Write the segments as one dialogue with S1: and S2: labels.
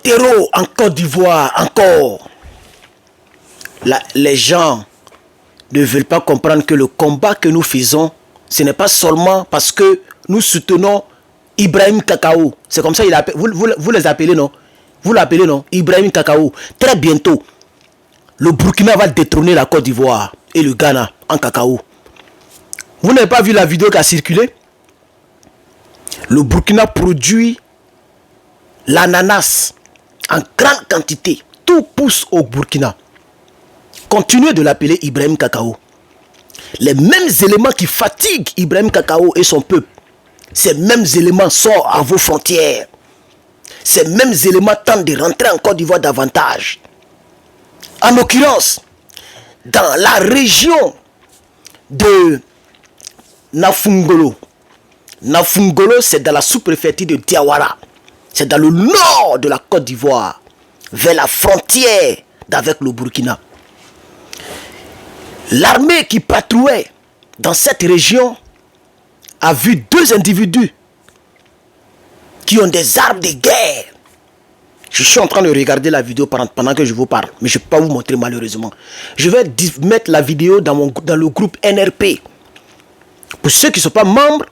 S1: Terreau en Côte d'Ivoire, encore. Les gens ne veulent pas comprendre que le combat que nous faisons, ce n'est pas seulement parce que nous soutenons Ibrahim Kakao. C'est comme ça, vous les appelez, non? Vous l'appelez, non? Ibrahim Kakao. Très bientôt, le Burkina va détrôner la Côte d'Ivoire et le Ghana en cacao. Vous n'avez pas vu la vidéo qui a circulé? Le Burkina produit l'ananas en grande quantité. Tout pousse au Burkina. Continuez de l'appeler Ibrahim Kakao. Les mêmes éléments qui fatiguent Ibrahim Kakao et son peuple, ces mêmes éléments sortent à vos frontières. Ces mêmes éléments tentent de rentrer en Côte d'Ivoire davantage. En l'occurrence, dans la région de Nafungolo. Nafungolo, c'est dans la sous-préfecture de Diawara. C'est dans le nord de la Côte d'Ivoire, vers la frontière d'avec le Burkina. L'armée qui patrouillait dans cette région a vu deux individus qui ont des armes de guerre. Je suis en train de regarder la vidéo pendant que je vous parle, mais je ne peux pas vous montrer malheureusement. Je vais mettre la vidéo dans le groupe NRP. Pour ceux qui ne sont pas membres,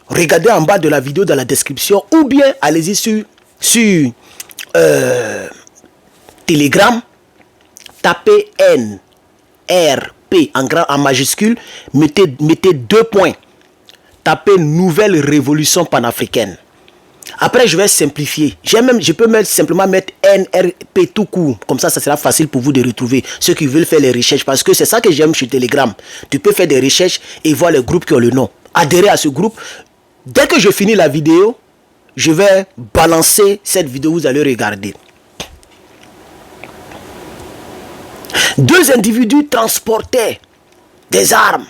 S1: regardez en bas de la vidéo dans la description ou bien allez-y sur Telegram, tapez NRP en majuscule, mettez 2 points, tapez Nouvelle Révolution Panafricaine. Après, je vais simplifier. Je peux simplement mettre NRP tout court. Comme ça sera facile pour vous de retrouver ceux qui veulent faire les recherches. Parce que c'est ça que j'aime sur Telegram. Tu peux faire des recherches et voir les groupes qui ont le nom. Adhérez à ce groupe. Dès que je finis la vidéo, je vais balancer cette vidéo. Vous allez regarder. Deux individus transportaient des armes.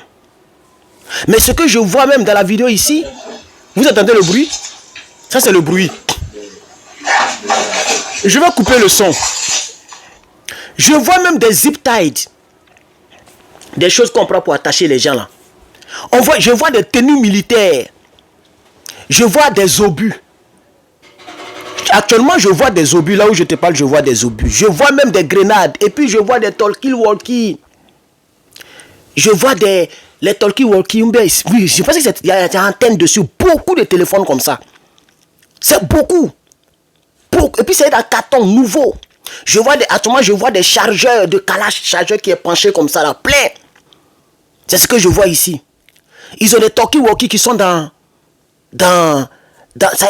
S1: Mais ce que je vois même dans la vidéo ici, vous entendez le bruit? Ça, c'est le bruit. Je vais couper le son. Je vois même des zip ties. Des choses qu'on prend pour attacher les gens là. Je vois des tenues militaires. Je vois des obus. Actuellement, je vois des obus. Là où je te parle, je vois des obus. Je vois même des grenades. Et puis, je vois des talkie-walkie. Je vois les talkie-walkie. Oui, je pense qu'il y a une antenne dessus. Beaucoup de téléphones comme ça. C'est beaucoup. Et puis c'est un carton nouveau. Actuellement, je vois des chargeurs de Kalash, chargeur qui est penché comme ça là, plein. C'est ce que je vois ici. Ils ont des talkie-walkie qui sont dans ça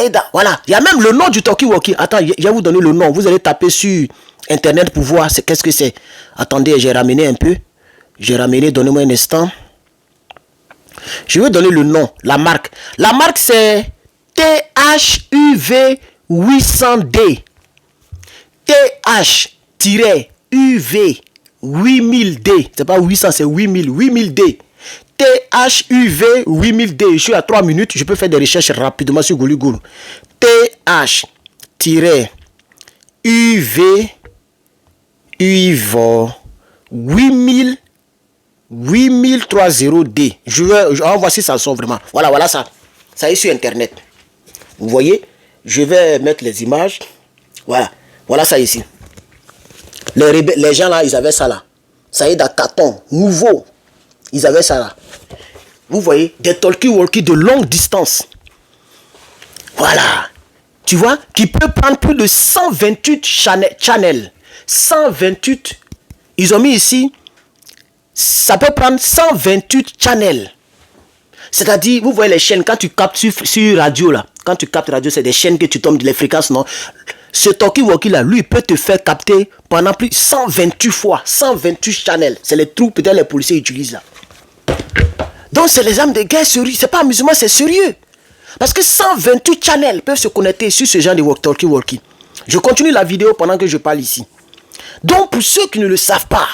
S1: y est, voilà. Il y a même le nom du talkie-walkie. Attends, je vais vous donner le nom. Vous allez taper sur internet pour voir qu'est-ce que c'est. Attendez, j'ai ramené un peu. Donnez-moi un instant. Je vais donner le nom, la marque. La marque c'est THUV 800D. TH-UV 8000D. C'est pas 800, c'est 8000. 8000D. THUV 8000D. Je suis à 3 minutes. Je peux faire des recherches rapidement sur Google. TH-UV 8030D. On va voir si ça sort vraiment. Voilà ça. Ça est sur internet. Vous voyez, je vais mettre les images. Voilà ça ici. Les gens là, ils avaient ça là. Ça y est, dans carton nouveau. Ils avaient ça là. Vous voyez, des talkie-walkie de longue distance. Voilà. Tu vois, qui peut prendre plus de 128 channels. 128. Ils ont mis ici. Ça peut prendre 128 channels. C'est-à-dire, vous voyez les chaînes, quand tu captes sur radio là, quand tu captes radio, c'est des chaînes que tu tombes de les fréquences, non? Ce talkie-walkie là, lui, il peut te faire capter pendant plus de 128 fois, 128 channels. C'est les trous, peut-être les policiers utilisent là. Donc, c'est les armes de guerre sérieux. C'est pas amusement, c'est sérieux. Parce que 128 channels peuvent se connecter sur ce genre de talkie-walkie. Je continue la vidéo pendant que je parle ici. Donc, pour ceux qui ne le savent pas,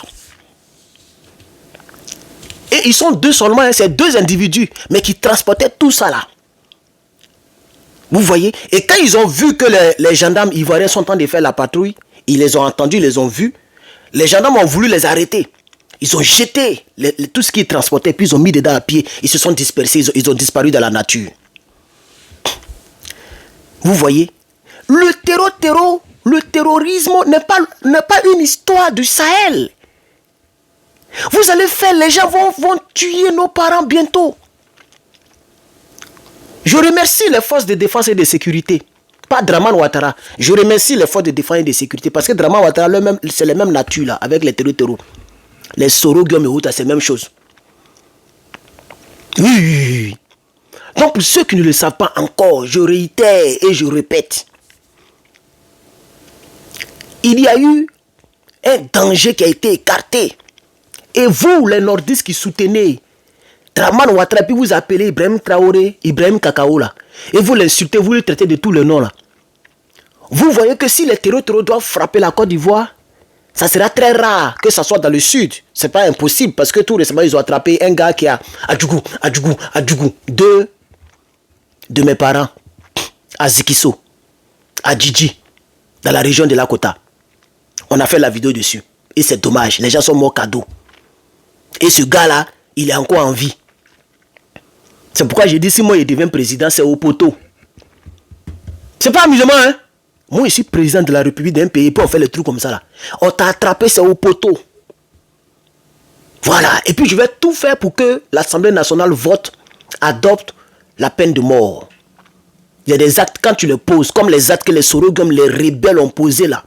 S1: et ils sont deux seulement, hein, c'est deux individus, mais qui transportaient tout ça là. Vous voyez? Et quand ils ont vu que les gendarmes ivoiriens sont en train de faire la patrouille, ils les ont entendus, ils les ont vus. Les gendarmes ont voulu les arrêter. Ils ont jeté tout ce qu'ils transportaient, puis ils ont mis dedans à pied. Ils se sont dispersés, ils ont disparu dans la nature. Vous voyez? Le terrorisme n'est pas une histoire du Sahel. Vous allez faire, les gens vont tuer nos parents bientôt. Je remercie les forces de défense et de sécurité. Pas Draman Ouattara. Je remercie les forces de défense et de sécurité. Parce que Draman Ouattara, c'est la même nature là, avec les terroristes. Les Soro, Guillaume et Outa, c'est la même chose. Oui. Donc pour ceux qui ne le savent pas encore, je réitère et je répète. Il y a eu un danger qui a été écarté. Et vous, les nordistes qui soutenez Draman Ouattara, puis vous appelez Ibrahim Traoré, Ibrahim Kakao là, et vous l'insultez, vous le traitez de tous les noms là. Vous voyez que si les terroristes doivent frapper la Côte d'Ivoire, ça sera très rare que ça soit dans le sud. C'est pas impossible parce que tout récemment ils ont attrapé un gars qui a Adjougou, deux de mes parents, à Zikiso, à Djidji, dans la région de Lakota. On a fait la vidéo dessus. Et c'est dommage, les gens sont morts cadeau. Et ce gars-là, il est encore en vie. C'est pourquoi j'ai dit, si moi je deviens président, c'est au poteau. C'est pas amusement, hein? Moi, je suis président de la République d'un pays, puis on fait le truc comme ça, là. On t'a attrapé, c'est au poteau. Voilà. Et puis, je vais tout faire pour que l'Assemblée nationale vote, adopte la peine de mort. Il y a des actes, quand tu les poses, comme les actes que les Sorogum, les rebelles ont posés, là.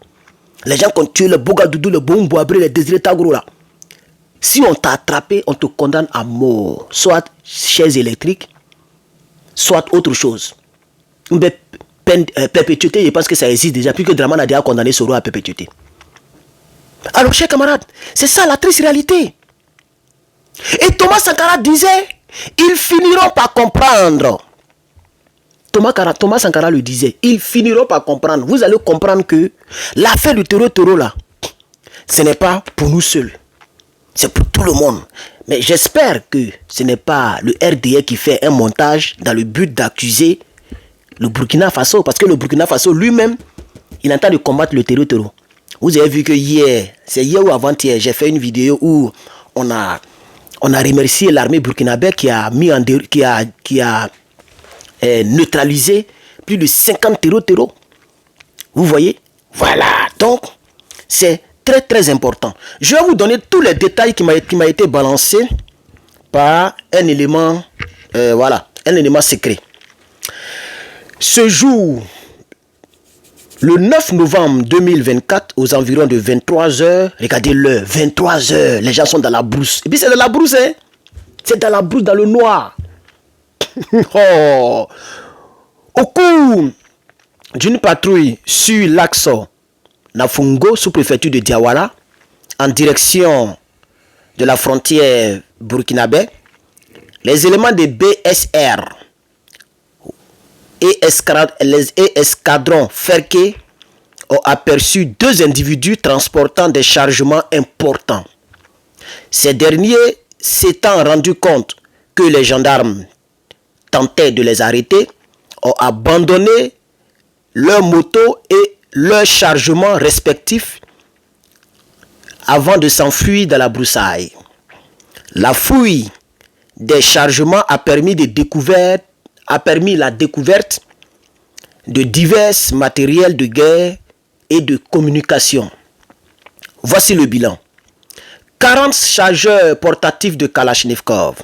S1: Les gens qui ont tué le Bogadoudou, le Boumboabré, les Désiré Tagro, là. Si on t'a attrapé, on te condamne à mort. Soit chaise électrique, soit autre chose. Perpétuité, je pense que ça existe déjà, puisque Draman a déjà condamné Soro à perpétuité. Alors, chers camarades, c'est ça la triste réalité. Et Thomas Sankara disait, ils finiront par comprendre. Thomas Sankara le disait, ils finiront par comprendre. Vous allez comprendre que l'affaire du terreau là, ce n'est pas pour nous seuls. C'est pour tout le monde. Mais j'espère que ce n'est pas le RDA qui fait un montage dans le but d'accuser le Burkina Faso. Parce que le Burkina Faso lui-même, il est en train de combattre le terreau. Vous avez vu que hier, c'est hier ou avant-hier, j'ai fait une vidéo où on a remercié l'armée burkinabé qui a neutralisé plus de 50 terreaux. Vous voyez? Voilà. Donc, c'est très très important. Je vais vous donner tous les détails qui m'a été balancé par un élément, un élément secret. Ce jour, le 9 novembre 2024, aux environs de 23h, regardez l'heure, 23h, les gens sont dans la brousse. Et puis c'est dans la brousse, hein. C'est dans la brousse, dans le noir. Oh. Au cours d'une patrouille sur l'axe Nafungo, sous-préfecture de Diawara, en direction de la frontière burkinabé, les éléments de BSR et escadrons Ferké ont aperçu deux individus transportant des chargements importants. Ces derniers s'étant rendus compte que les gendarmes tentaient de les arrêter, ont abandonné leurs motos et leurs chargements respectifs avant de s'enfuir dans la broussaille. La fouille des chargements a permis la découverte de divers matériels de guerre et de communication. Voici le bilan. 40 chargeurs portatifs de Kalachnikov,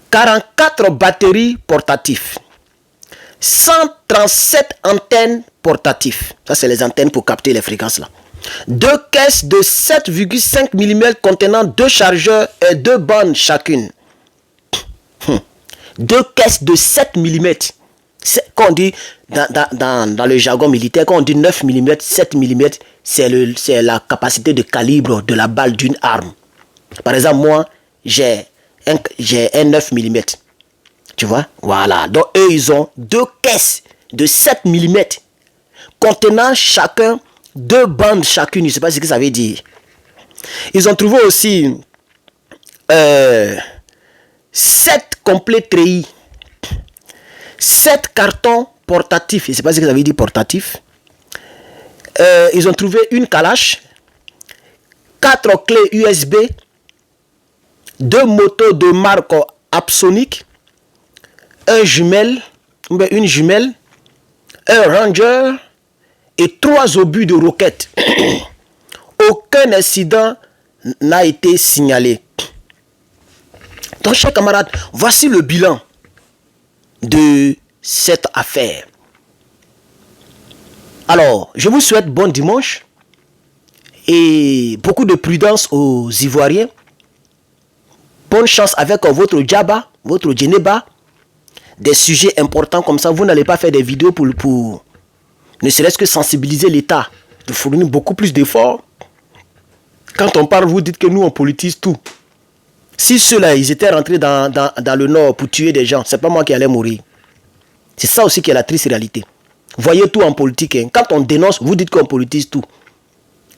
S1: 44 batteries portatives, 137 antennes portatives. Ça, c'est les antennes pour capter les fréquences là. 2 caisses de 7,5 mm contenant 2 chargeurs et 2 bandes chacune. 2 caisses de 7 mm. Quand on dit dans le jargon militaire, quand on dit 9 mm, 7 mm, c'est la capacité de calibre de la balle d'une arme. Par exemple, moi, j'ai un 9 mm. Tu vois? Voilà. Donc, eux, ils ont 2 caisses de 7 mm contenant chacun 2 bandes chacune. Je ne sais pas ce que ça veut dire. Ils ont trouvé aussi 7 complets treillis, 7 cartons portatifs. Je ne sais pas ce que ça veut dire portatif. Ils ont trouvé une calache, 4 clés USB, 2 motos de marque Apsonic, une jumelle, un ranger et 3 obus de roquettes. Aucun incident n'a été signalé. Donc, chers camarades, voici le bilan de cette affaire. Alors, je vous souhaite bon dimanche et beaucoup de prudence aux Ivoiriens. Bonne chance avec votre djaba, votre djeneba. Des sujets importants comme ça, vous n'allez pas faire des vidéos pour ne serait-ce que sensibiliser l'État, de fournir beaucoup plus d'efforts. Quand on parle, vous dites que nous, on politise tout. Si ceux-là, ils étaient rentrés dans le nord pour tuer des gens, c'est pas moi qui allais mourir. C'est ça aussi qui est la triste réalité. Voyez tout en politique. Hein. Quand on dénonce, vous dites qu'on politise tout.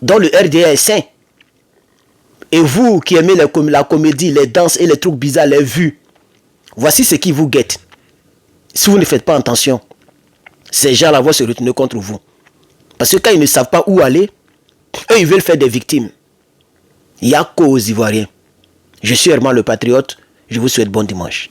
S1: Donc le RDA est sain. Et vous qui aimez la comédie, les danses et les trucs bizarres, les vues, voici ce qui vous guette. Si vous ne faites pas attention, ces gens-là vont se retourner contre vous. Parce que quand ils ne savent pas où aller, eux, ils veulent faire des victimes. Il n'y a qu'aux Ivoiriens. Je suis Herman le Patriote. Je vous souhaite bon dimanche.